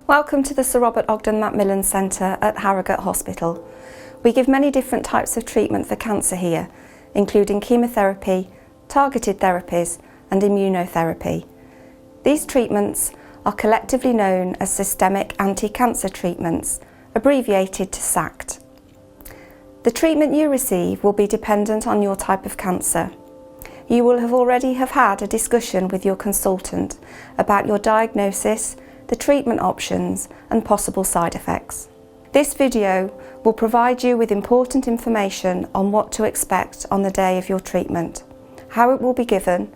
Welcome to the Sir Robert Ogden Macmillan Centre at Harrogate Hospital. We give many different types of treatment for cancer here, including chemotherapy, targeted therapies and immunotherapy. These treatments are collectively known as systemic anti-cancer treatments, abbreviated to SACT. The treatment you receive will be dependent on your type of cancer. You will already have had a discussion with your consultant about your diagnosis, the treatment options and possible side effects. This video will provide you with important information on what to expect on the day of your treatment, how it will be given,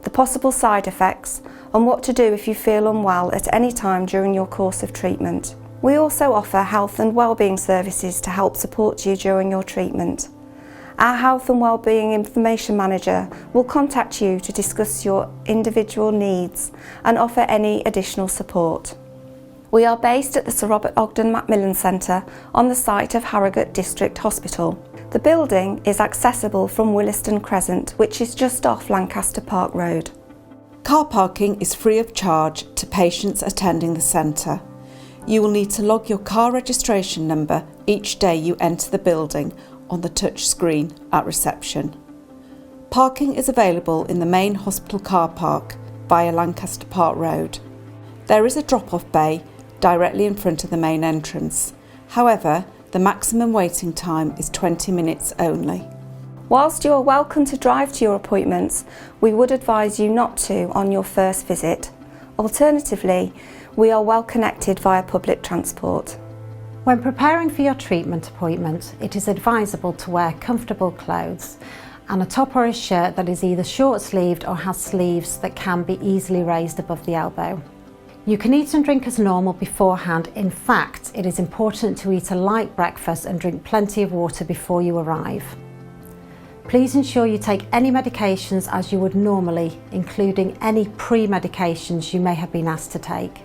the possible side effects and what to do if you feel unwell at any time during your course of treatment. We also offer health and wellbeing services to help support you during your treatment. Our Health and Wellbeing Information Manager will contact you to discuss your individual needs and offer any additional support. We are based at the Sir Robert Ogden Macmillan Centre on the site of Harrogate District Hospital. The building is accessible from Williston Crescent, which is just off Lancaster Park Road. Car parking is free of charge to patients attending the centre. You will need to log your car registration number each day you enter the building on the touch screen at reception. Parking is available in the main hospital car park via Lancaster Park Road. There is a drop-off bay directly in front of the main entrance. However, the maximum waiting time is 20 minutes only. Whilst you are welcome to drive to your appointments, we would advise you not to on your first visit. Alternatively, we are well connected via public transport. When preparing for your treatment appointment, it is advisable to wear comfortable clothes and a top or a shirt that is either short-sleeved or has sleeves that can be easily raised above the elbow. You can eat and drink as normal beforehand. In fact, it is important to eat a light breakfast and drink plenty of water before you arrive. Please ensure you take any medications as you would normally, including any pre-medications you may have been asked to take.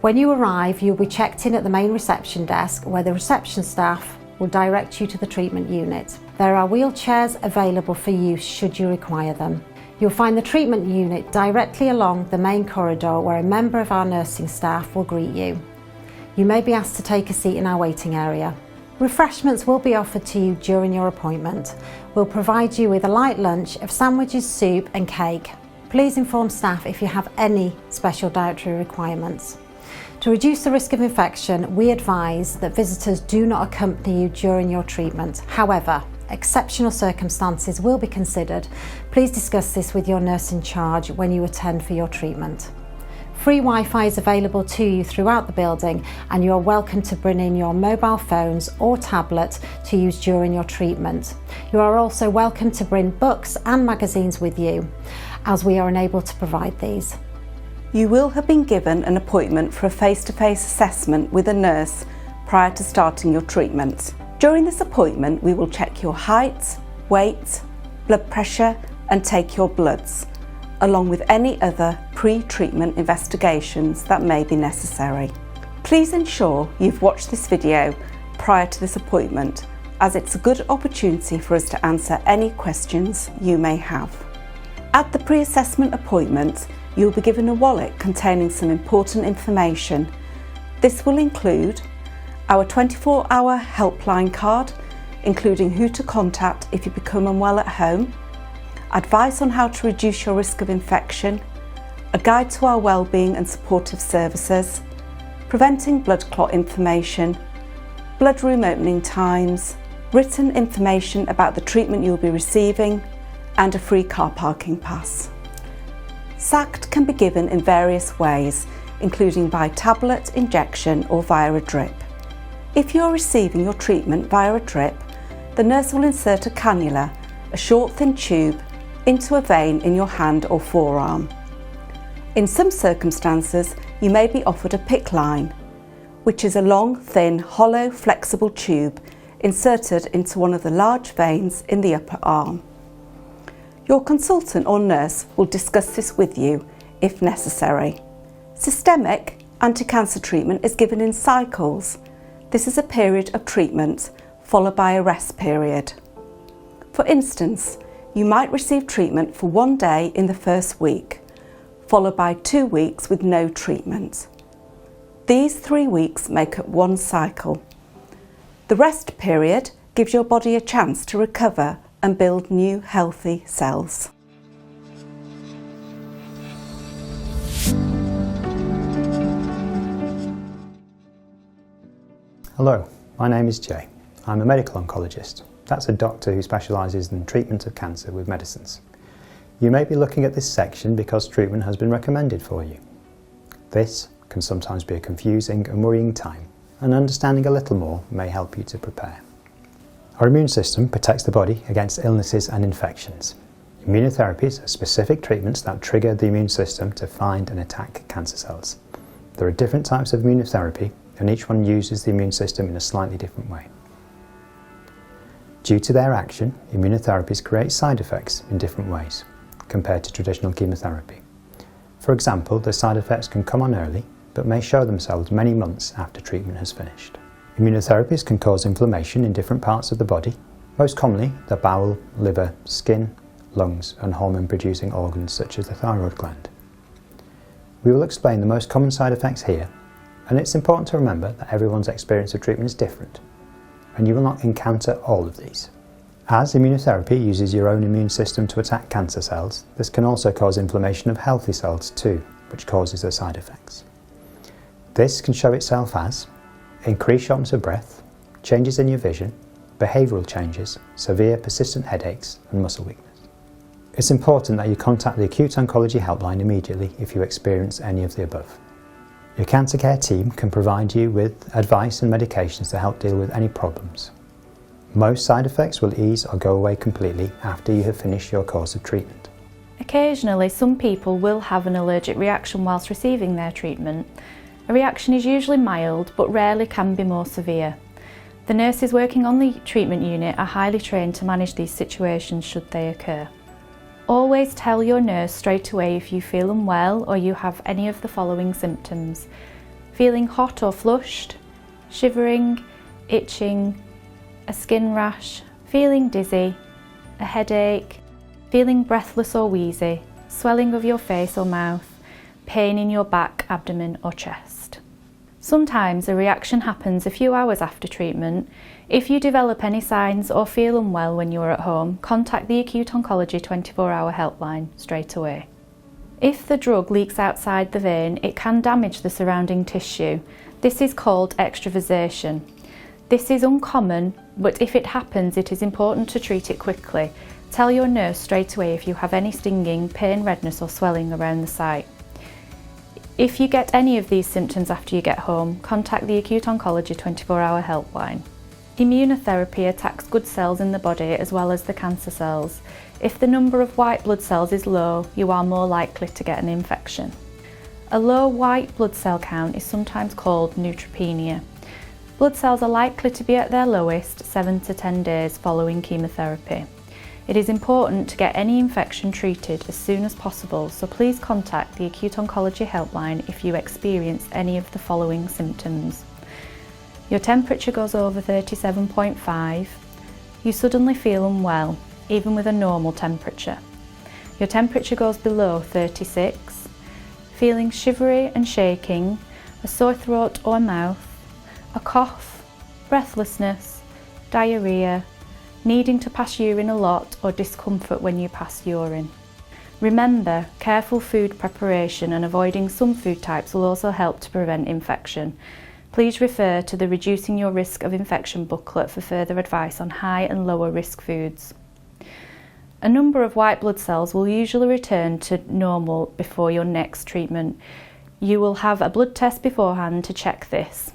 When you arrive, you'll be checked in at the main reception desk where the reception staff will direct you to the treatment unit. There are wheelchairs available for use should you require them. You'll find the treatment unit directly along the main corridor where a member of our nursing staff will greet you. You may be asked to take a seat in our waiting area. Refreshments will be offered to you during your appointment. We'll provide you with a light lunch of sandwiches, soup and cake. Please inform staff if you have any special dietary requirements. To reduce the risk of infection, we advise that visitors do not accompany you during your treatment. However, exceptional circumstances will be considered. Please discuss this with your nurse in charge when you attend for your treatment. Free Wi-Fi is available to you throughout the building and you are welcome to bring in your mobile phones or tablet to use during your treatment. You are also welcome to bring books and magazines with you, as we are unable to provide these. You will have been given an appointment for a face-to-face assessment with a nurse prior to starting your treatment. During this appointment, we will check your height, weight, blood pressure and take your bloods, along with any other pre-treatment investigations that may be necessary. Please ensure you've watched this video prior to this appointment, as it's a good opportunity for us to answer any questions you may have. At the pre-assessment appointment, you'll be given a wallet containing some important information. This will include our 24-hour helpline card, including who to contact if you become unwell at home, advice on how to reduce your risk of infection, a guide to our wellbeing and supportive services, preventing blood clot information, blood room opening times, written information about the treatment you'll be receiving, and a free car parking pass. SACT can be given in various ways, including by tablet, injection or via a drip. If you're receiving your treatment via a drip, the nurse will insert a cannula, a short thin tube, into a vein in your hand or forearm. In some circumstances, you may be offered a PICC line, which is a long, thin, hollow, flexible tube inserted into one of the large veins in the upper arm. Your consultant or nurse will discuss this with you if necessary. Systemic anti-cancer treatment is given in cycles. This is a period of treatment followed by a rest period. For instance, you might receive treatment for 1 day in the first week, followed by 2 weeks with no treatment. These 3 weeks make up one cycle. The rest period gives your body a chance to recover and build new healthy cells. Hello, my name is Jay. I'm a medical oncologist. That's a doctor who specialises in treatment of cancer with medicines. You may be looking at this section because treatment has been recommended for you. This can sometimes be a confusing and worrying time, and understanding a little more may help you to prepare. Our immune system protects the body against illnesses and infections. Immunotherapies are specific treatments that trigger the immune system to find and attack cancer cells. There are different types of immunotherapy, and each one uses the immune system in a slightly different way. Due to their action, immunotherapies create side effects in different ways compared to traditional chemotherapy. For example, the side effects can come on early, but may show themselves many months after treatment has finished. Immunotherapies can cause inflammation in different parts of the body, most commonly the bowel, liver, skin, lungs and hormone-producing organs such as the thyroid gland. We will explain the most common side effects here, and it's important to remember that everyone's experience of treatment is different, and you will not encounter all of these. As immunotherapy uses your own immune system to attack cancer cells, this can also cause inflammation of healthy cells too, which causes the side effects. This can show itself as increased shortness of breath, changes in your vision, behavioural changes, severe persistent headaches and muscle weakness. It's important that you contact the Acute Oncology Helpline immediately if you experience any of the above. Your cancer care team can provide you with advice and medications to help deal with any problems. Most side effects will ease or go away completely after you have finished your course of treatment. Occasionally, some people will have an allergic reaction whilst receiving their treatment. A reaction is usually mild, but rarely can be more severe. The nurses working on the treatment unit are highly trained to manage these situations should they occur. Always tell your nurse straight away if you feel unwell or you have any of the following symptoms: feeling hot or flushed, shivering, itching, a skin rash, feeling dizzy, a headache, feeling breathless or wheezy, swelling of your face or mouth, pain in your back, abdomen or chest. Sometimes a reaction happens a few hours after treatment. If you develop any signs or feel unwell when you are at home, contact the Acute Oncology 24-hour helpline straight away. If the drug leaks outside the vein, it can damage the surrounding tissue. This is called extravasation. This is uncommon, but if it happens, it is important to treat it quickly. Tell your nurse straight away if you have any stinging, pain, redness or swelling around the site. If you get any of these symptoms after you get home, contact the Acute Oncology 24-hour helpline. Immunotherapy attacks good cells in the body as well as the cancer cells. If the number of white blood cells is low, you are more likely to get an infection. A low white blood cell count is sometimes called neutropenia. Blood cells are likely to be at their lowest 7 to 10 days following chemotherapy. It is important to get any infection treated as soon as possible, so please contact the Acute Oncology Helpline if you experience any of the following symptoms. Your temperature goes over 37.5, you suddenly feel unwell, even with a normal temperature. Your temperature goes below 36, feeling shivery and shaking, a sore throat or mouth, a cough, breathlessness, diarrhoea, needing to pass urine a lot or discomfort when you pass urine. Remember, careful food preparation and avoiding some food types will also help to prevent infection. Please refer to the Reducing Your Risk of Infection booklet for further advice on high and lower risk foods. A number of white blood cells will usually return to normal before your next treatment. You will have a blood test beforehand to check this.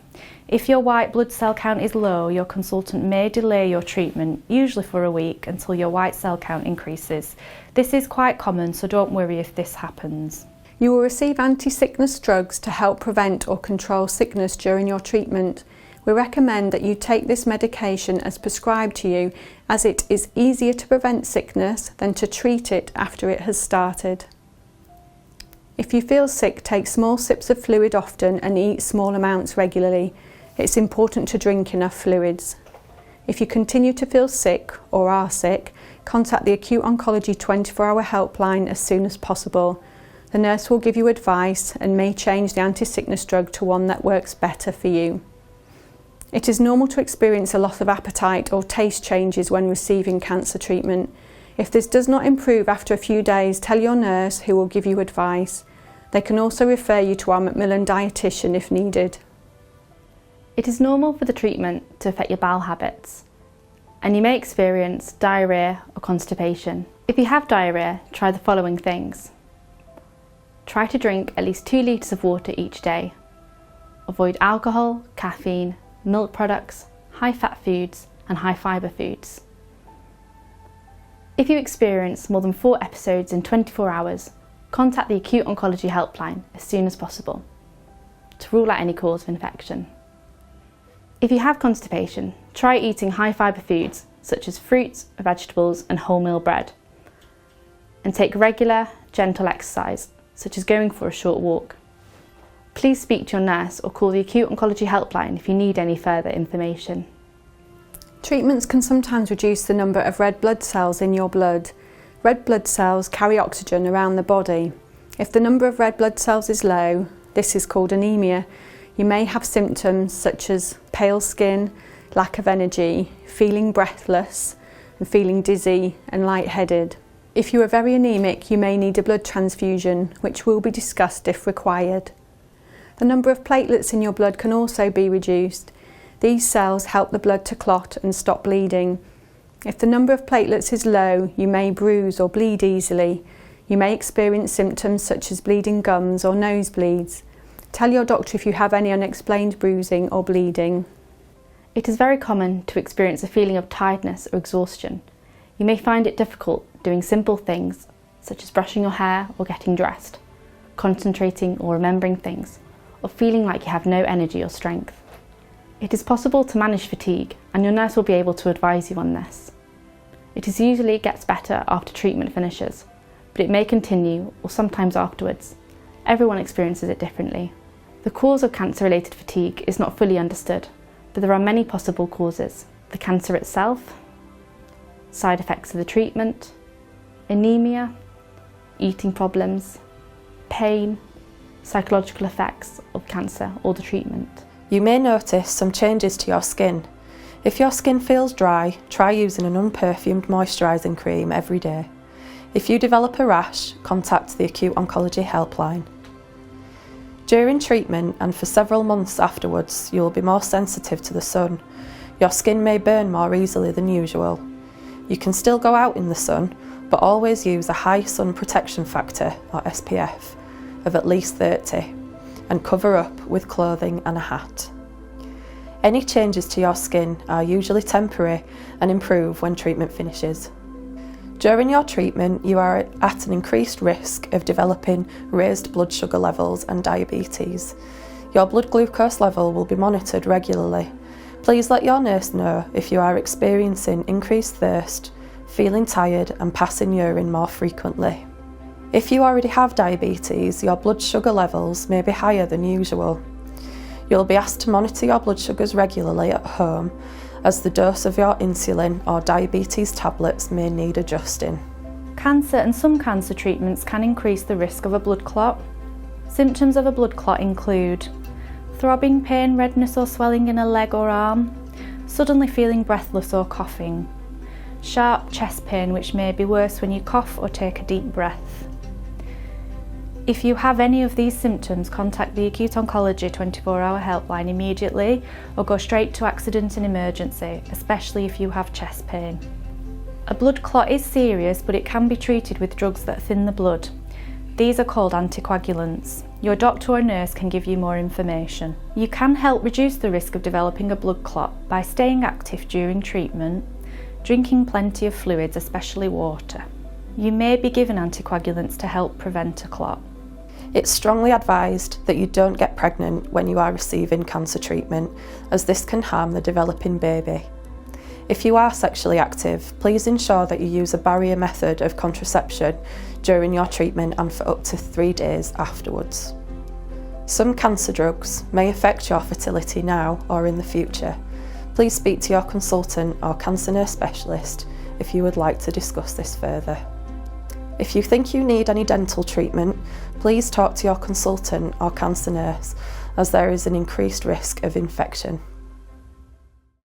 If your white blood cell count is low, your consultant may delay your treatment, usually for a week, until your white cell count increases. This is quite common, so don't worry if this happens. You will receive anti-sickness drugs to help prevent or control sickness during your treatment. We recommend that you take this medication as prescribed to you, as it is easier to prevent sickness than to treat it after it has started. If you feel sick, take small sips of fluid often and eat small amounts regularly. It's important to drink enough fluids. If you continue to feel sick or are sick, contact the Acute Oncology 24-hour helpline as soon as possible. The nurse will give you advice and may change the anti-sickness drug to one that works better for you. It is normal to experience a loss of appetite or taste changes when receiving cancer treatment. If this does not improve after a few days, tell your nurse, who will give you advice. They can also refer you to our Macmillan dietitian if needed. It is normal for the treatment to affect your bowel habits, and you may experience diarrhoea or constipation. If you have diarrhoea, try the following things. Try to drink at least 2 litres of water each day. Avoid alcohol, caffeine, milk products, high-fat foods and high-fibre foods. If you experience more than 4 episodes in 24 hours, contact the Acute Oncology Helpline as soon as possible to rule out any cause of infection. If you have constipation, try eating high-fibre foods such as fruits, vegetables and wholemeal bread, and take regular, gentle exercise such as going for a short walk. Please speak to your nurse or call the Acute Oncology Helpline if you need any further information. Treatments can sometimes reduce the number of red blood cells in your blood. Red blood cells carry oxygen around the body. If the number of red blood cells is low, this is called anemia. You may have symptoms such as pale skin, lack of energy, feeling breathless, and feeling dizzy and lightheaded. If you are very anemic, you may need a blood transfusion, which will be discussed if required. The number of platelets in your blood can also be reduced. These cells help the blood to clot and stop bleeding. If the number of platelets is low, you may bruise or bleed easily. You may experience symptoms such as bleeding gums or nosebleeds. Tell your doctor if you have any unexplained bruising or bleeding. It is very common to experience a feeling of tiredness or exhaustion. You may find it difficult doing simple things such as brushing your hair or getting dressed, concentrating or remembering things, or feeling like you have no energy or strength. It is possible to manage fatigue, and your nurse will be able to advise you on this. It usually gets better after treatment finishes, but it may continue or sometimes afterwards. Everyone experiences it differently. The cause of cancer-related fatigue is not fully understood, but there are many possible causes. The cancer itself, side effects of the treatment, anemia, eating problems, pain, psychological effects of cancer or the treatment. You may notice some changes to your skin. If your skin feels dry, try using an unperfumed moisturising cream every day. If you develop a rash, contact the Acute Oncology Helpline. During treatment and for several months afterwards, you will be more sensitive to the sun. Your skin may burn more easily than usual. You can still go out in the sun, but always use a high sun protection factor, or SPF, of at least 30, and cover up with clothing and a hat. Any changes to your skin are usually temporary and improve when treatment finishes. During your treatment, you are at an increased risk of developing raised blood sugar levels and diabetes. Your blood glucose level will be monitored regularly. Please let your nurse know if you are experiencing increased thirst, feeling tired and passing urine more frequently. If you already have diabetes, your blood sugar levels may be higher than usual. You'll be asked to monitor your blood sugars regularly at home, as the dose of your insulin or diabetes tablets may need adjusting. Cancer and some cancer treatments can increase the risk of a blood clot. Symptoms of a blood clot include throbbing pain, redness or swelling in a leg or arm, suddenly feeling breathless or coughing, sharp chest pain which may be worse when you cough or take a deep breath. If you have any of these symptoms, contact the Acute Oncology 24-hour helpline immediately or go straight to accident and emergency, especially if you have chest pain. A blood clot is serious, but it can be treated with drugs that thin the blood. These are called anticoagulants. Your doctor or nurse can give you more information. You can help reduce the risk of developing a blood clot by staying active during treatment, drinking plenty of fluids, especially water. You may be given anticoagulants to help prevent a clot. It's strongly advised that you don't get pregnant when you are receiving cancer treatment, as this can harm the developing baby. If you are sexually active, please ensure that you use a barrier method of contraception during your treatment and for up to 3 days afterwards. Some cancer drugs may affect your fertility now or in the future. Please speak to your consultant or cancer nurse specialist if you would like to discuss this further. If you think you need any dental treatment, please talk to your consultant or cancer nurse, as there is an increased risk of infection.